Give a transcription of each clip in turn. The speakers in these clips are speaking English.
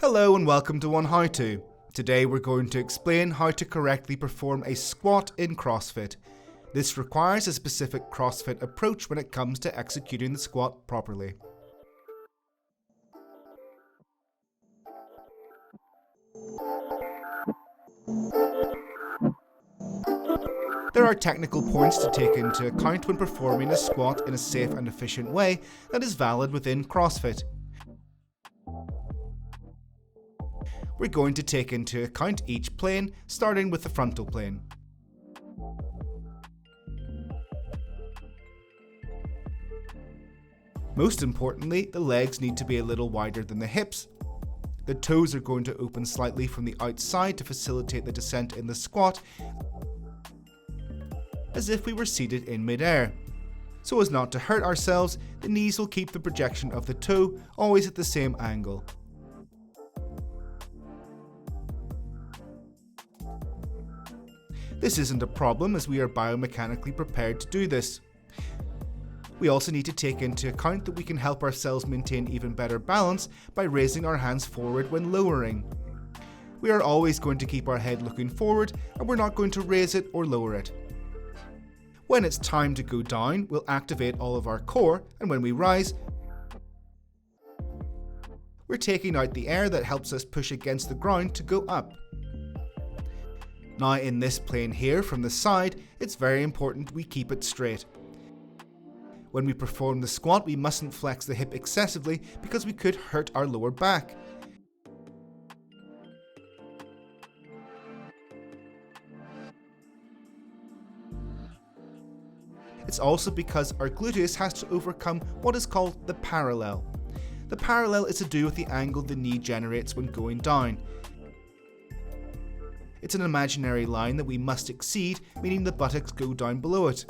Hello and welcome to oneHOWTO. Today we're going to explain how to correctly perform a squat in CrossFit. This requires a specific CrossFit approach when it comes to executing the squat properly. There are technical points to take into account when performing a squat in a safe and efficient way that is valid within CrossFit. We're going to take into account each plane, starting with the frontal plane. Most importantly, the legs need to be a little wider than the hips. The toes are going to open slightly from the outside to facilitate the descent in the squat, as if we were seated in mid-air. So as not to hurt ourselves, the knees will keep the projection of the toe always at the same angle. This isn't a problem as we are biomechanically prepared to do this. We also need to take into account that we can help ourselves maintain even better balance by raising our hands forward when lowering. We are always going to keep our head looking forward and we're not going to raise it or lower it. When it's time to go down, we'll activate all of our core, and when we rise, we're taking out the air that helps us push against the ground to go up. Now in this plane here from the side, it's very important we keep it straight. When we perform the squat, we mustn't flex the hip excessively because we could hurt our lower back. It's also because our gluteus has to overcome what is called the parallel. The parallel is to do with the angle the knee generates when going down. It's an imaginary line that we must exceed, meaning the buttocks go down below it.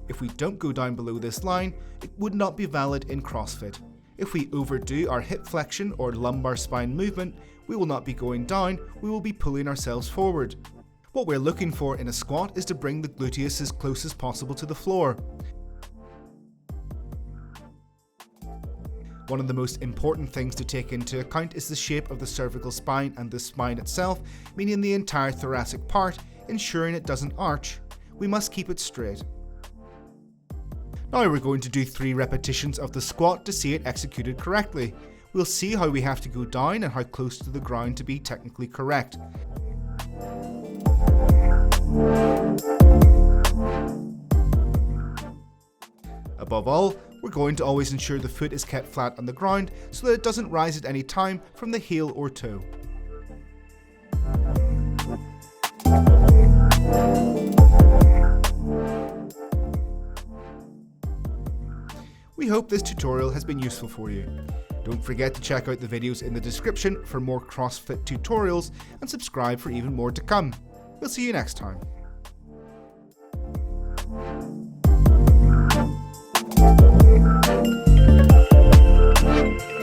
If we don't go down below this line, it would not be valid in CrossFit. If we overdo our hip flexion or lumbar spine movement, we will not be going down, we will be pulling ourselves forward. What we're looking for in a squat is to bring the gluteus as close as possible to the floor. One of the most important things to take into account is the shape of the cervical spine and the spine itself, meaning the entire thoracic part, ensuring it doesn't arch. We must keep it straight. Now we're going to do 3 repetitions of the squat to see it executed correctly. We'll see how we have to go down and how close to the ground to be technically correct. Above all, we're going to always ensure the foot is kept flat on the ground so that it doesn't rise at any time from the heel or toe. We hope this tutorial has been useful for you. Don't forget to check out the videos in the description for more CrossFit tutorials and subscribe for even more to come. We'll see you next time.